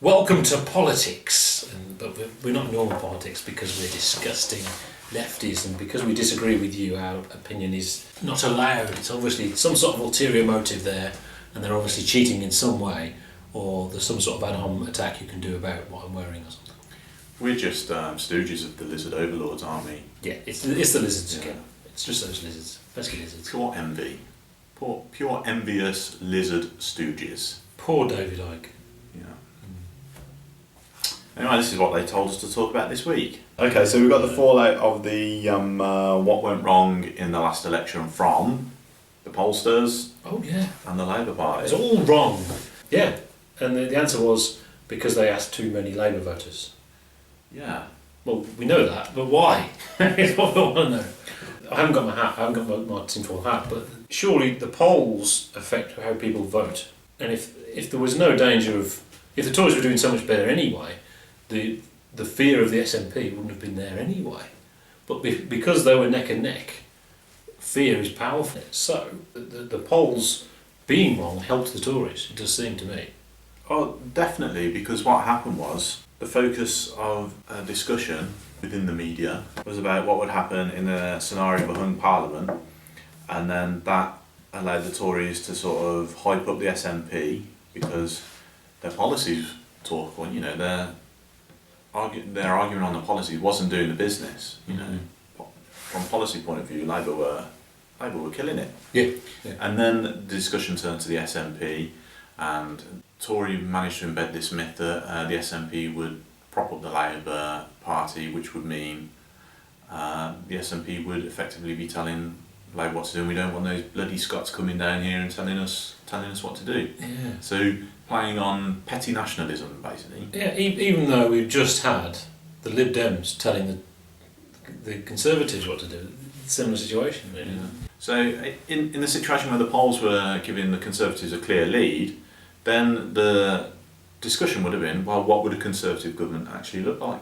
Welcome to politics, but we're not normal politics because we're disgusting lefties, and because we disagree with you, our opinion is not allowed. It's obviously some sort of ulterior motive there, and they're obviously cheating in some way, or there's some sort of ad hom attack you can do about what I'm wearing or something. We're just stooges of the lizard overlords, aren't we? Yeah, it's the lizards again. It's just those lizards, pesky lizards. Pure envy. Pure envious lizard stooges. Poor David Icke. Yeah. Anyway, this is what they told us to talk about this week. Okay, so we've got the fallout of the What went wrong in the last election from the Pollsters Oh yeah, and the Labour Party. it's all wrong. Yeah, and the answer was because they asked too many Labour voters. Yeah. Well, we know that, but why? Is what we want to know. I haven't got my hat, I haven't got my tinfoil hat, but surely the polls affect how people vote. And if there was no danger of, if the Tories were doing so much better anyway, the fear of the SNP wouldn't have been there anyway. But because they were neck and neck, fear is powerful. So the polls being wrong helped the Tories, it does seem to me. Oh, definitely, because what happened was the focus of a discussion within the media was about what would happen in a scenario of a hung parliament, and then that allowed the Tories to sort of hype up the SNP because their policies talk, or they're arguing on the policies, wasn't doing the business. From a policy point of view, Labour were killing it. Yeah. And then the discussion turned to the SNP, and Tory managed to embed this myth that the SNP would prop up the Labour Party, which would mean the SNP would effectively be telling Labour what to do, and we don't want those bloody Scots coming down here and telling us what to do. Yeah. So playing on petty nationalism, basically. Yeah, even though we've just had the Lib Dems telling the Conservatives what to do, similar situation really. Yeah. So in the situation where the polls were giving the Conservatives a clear lead, then the discussion would have been, well, what would a Conservative government actually look like?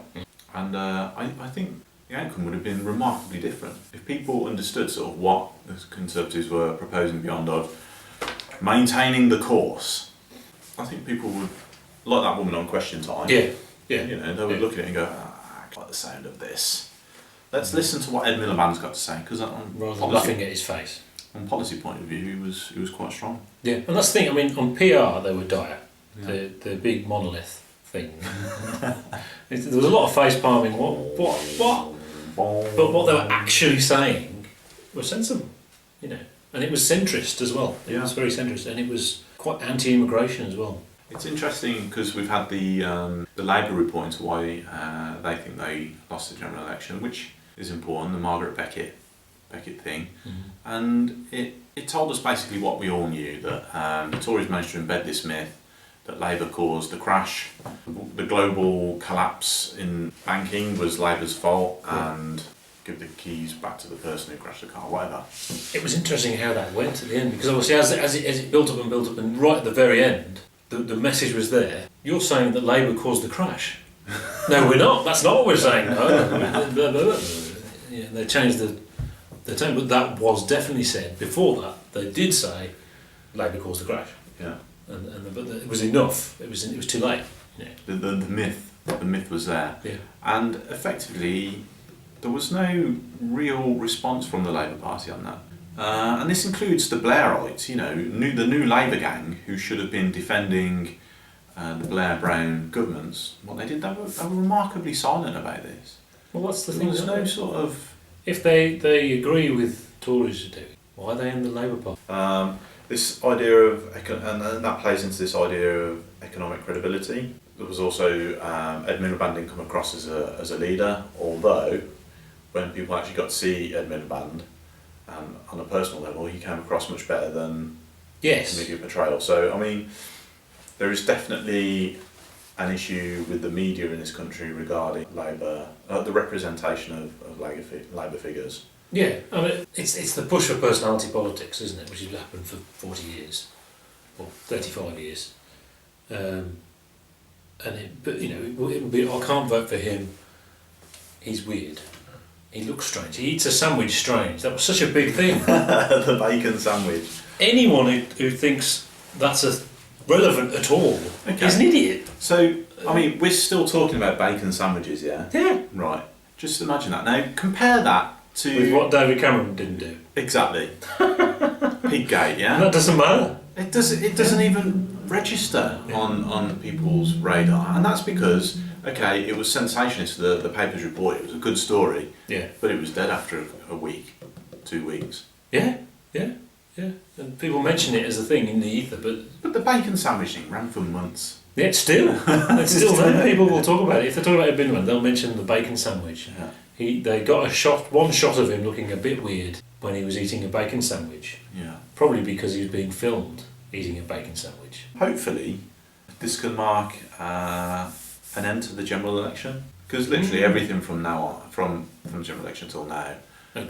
And I think the outcome would have been remarkably different. If people understood sort of what the Conservatives were proposing beyond of maintaining the course, I think people would, like that woman on Question Time, Yeah. they would look at it and go, I like the sound of this. Let's listen to what Ed Miliband's got to say, because Rather than laughing at his face. on policy point of view, he was quite strong. Yeah, and that's the thing, I mean, on PR they were dire, Yeah. the big monolith thing. There was a lot of face palming, what? But what they were actually saying was sensible, and it was centrist as well. It was very centrist, and it was quite anti-immigration as well. It's interesting because we've had the Labour report into why they think they lost the general election, which is important, the Margaret Beckett thing. And it told us basically what we all knew, that the Tories managed to embed this myth that Labour caused the crash. The global collapse in banking was Labour's fault, and give the keys back to the person who crashed the car, whatever. It was interesting how that went at the end, because obviously as it built up, and right at the very end, the message was there. You're saying that Labour caused the crash. No, we're not. That's not what we're saying. No. They changed the tone, but that was definitely said. Before that, they did say Labour caused the crash. Yeah. But it was enough. It was too late. Yeah. The myth was there. Yeah. And effectively, there was no real response from the Labour Party on that. And this includes the Blairites, the new Labour gang, who should have been defending the Blair-Brown governments. What they did, they were remarkably silent about this. Well, what's the There thing? was no sort of... If they agree with Tories to do it, why are they in the Labour Party? This idea of, and that plays into this idea of economic credibility. There was also, Ed Miliband didn't come across as a leader, although when people actually got to see Ed Miliband, on a personal level, he came across much better than Yes. media portrayal. So, I mean, there is definitely an issue with the media in this country regarding Labour, the representation of Labour figures. Yeah, I mean, it's the push for personality politics, isn't it? Which has happened for 40 years, or 35 years. But it would be, I can't vote for him. He's weird. He looks strange. He eats a sandwich strange. That was such a big thing. The bacon sandwich. Anyone who thinks that's relevant at all is an idiot. So, I mean, we're still talking about bacon sandwiches, yeah? Yeah. Right. Just imagine that. Now, compare that to... With what David Cameron didn't do. Exactly. Piggate, yeah? And that doesn't matter. It doesn't even register on people's radar. And that's because, okay, it was sensationalist, the paper's report, it was a good story, Yeah. but it was dead after a week, 2 weeks. Yeah. And people mention it as a thing in the ether, But the bacon sandwich thing ran for months. yeah, it's still there. People will talk about it. If they talk about Binman, they'll mention the bacon sandwich. Yeah. They got one shot of him looking a bit weird when he was eating a bacon sandwich. Yeah. Probably because he was being filmed eating a bacon sandwich. Hopefully, this can mark an end to the general election. Because literally everything from now on, from the general election till now, Has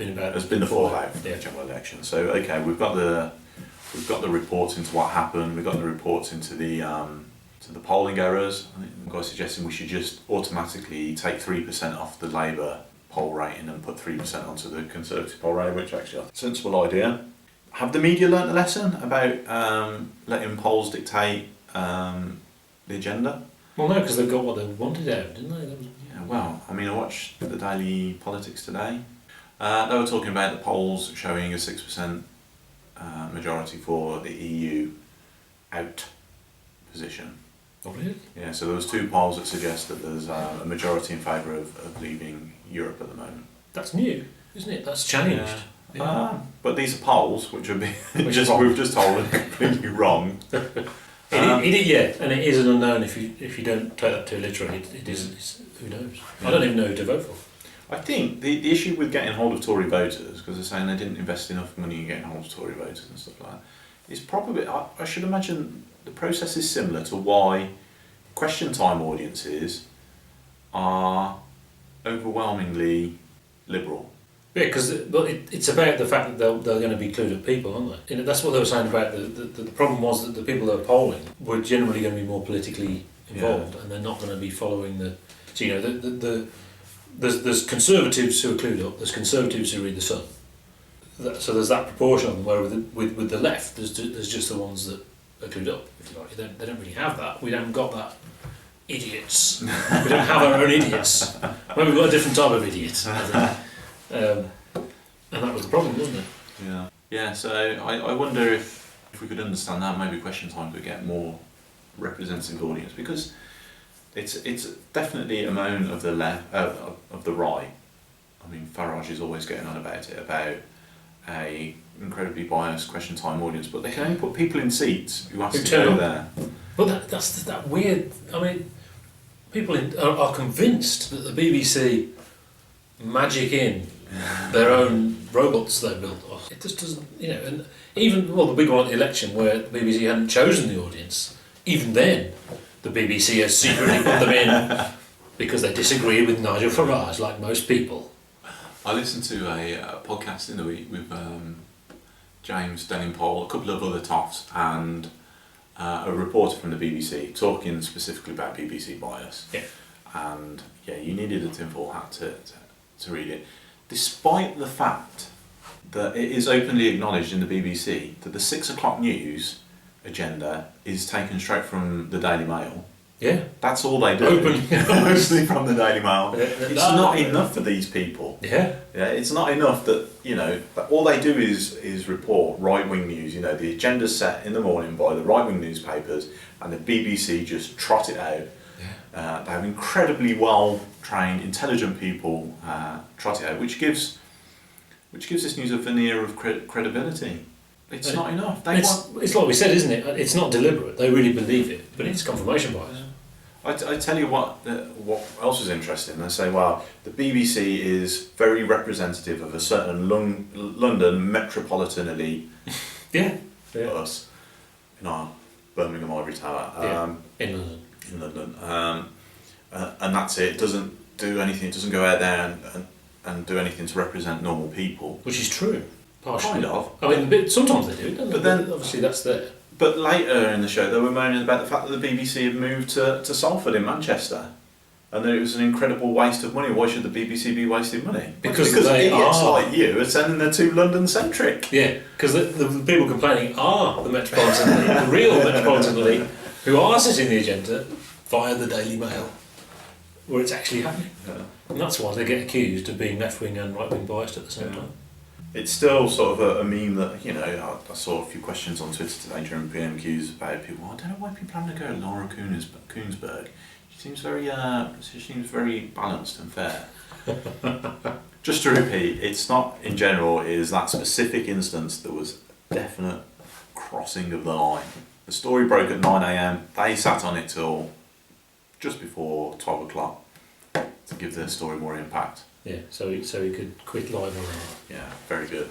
been the fallout from Yeah. the general election. So okay, we've got the reports into what happened. We've got the reports into the polling errors. I think the guy's suggesting we should just automatically take 3% off the Labour poll rating and put 3% onto the Conservative poll rating, which actually is a sensible idea. Have the media learnt a lesson about letting polls dictate the agenda? Well, no, because they've got what they wanted out, didn't they? Yeah, well, I mean, I watched the Daily Politics today. They were talking about the polls showing a 6% majority for the EU out position. Oh, really? Yeah, so there was 2 polls that suggest that there's a majority in favour of leaving Europe at the moment. That's new, isn't it? That's changed. Yeah. But these are polls which are Which are we've just told are completely wrong. And it is an unknown if you don't take that too literally. It is. Who knows? I don't even know who to vote for. I think the issue with getting hold of Tory voters, because they're saying they didn't invest enough money in getting hold of Tory voters and stuff like that, is probably, I should imagine the process is similar to why question time audiences are overwhelmingly liberal. Yeah, because it's about the fact that they're going to be clued up people, aren't they? That's what they were saying about the problem was that the people that are polling were generally going to be more politically involved, and they're not going to be following the. So there's conservatives who are clued up. There's conservatives who read the Sun. So there's that proportion of them. Where with the left, there's just the ones that are clued up. If you like, they don't really have that. We haven't got that. Idiots. We don't have our own idiots. Well, we've got a different type of idiot. And that was the problem, wasn't it? Yeah. Yeah. So I wonder if we could understand that, maybe question time could get more representative audience, because it's definitely a moan of the left, of the right. I mean, Farage is always getting on about it, about a incredibly biased question time audience, but they can only put people in seats who ask to go there. But that's that weird. I mean, people are convinced that the BBC magic in their own robots they built. Oh, it just doesn't, and even the big one at the election where the BBC hadn't chosen the audience. Even then, the BBC has secretly put them in because they disagree with Nigel Farage, like most people. I listened to a podcast in the week with James Denning-Pole, a couple of other toffs, and a reporter from the BBC talking specifically about BBC bias. Yeah. And you needed a tinfoil hat to read it, despite the fact that it is openly acknowledged in the BBC that the 6 o'clock news agenda is taken straight from the Daily Mail. Yeah. That's all they do. Mostly from the Daily Mail. It's not enough for these people. Yeah. Yeah, it's not enough that, that all they do is report right-wing news. The agenda's set in the morning by the right-wing newspapers, and the BBC just trot it out. Yeah. They have incredibly well-trained, intelligent people trot it out, which gives this news a veneer of credibility. It's not enough. It's like we said, isn't it? It's not deliberate. They really believe it, but it's confirmation bias. I tell you what else is interesting. They say, well, the BBC is very representative of a certain London metropolitan elite. Yeah. Us, in our Birmingham Ivory Tower. In London. And that's it. It doesn't do anything. It doesn't go out there and do anything to represent normal people. Which is true. Partially. Kind of. I mean, sometimes they do, don't they? But then, obviously that's there. But later in the show, they were moaning about the fact that the BBC had moved to Salford in Manchester, and that it was an incredible waste of money. Why should the BBC be wasting money? Because idiots like you are sending them too London-centric. Yeah, because the people complaining are the Metropolitan Elite, the real Metropolitan Elite, who are setting the agenda, via the Daily Mail, where it's actually happening. Yeah. And that's why they get accused of being left-wing and right-wing biased at the same time. It's still sort of a meme that, you know, I saw a few questions on Twitter today during PMQs about people, I don't know why people haven't go to Laura Kuenssberg. She seems very balanced and fair. Just to repeat, it's not in general, it is that specific instance that was definite crossing of the line. The story broke at 9 AM, they sat on it till just before 12 o'clock to give their story more impact. Yeah, so he could quit live on that. Yeah, very good.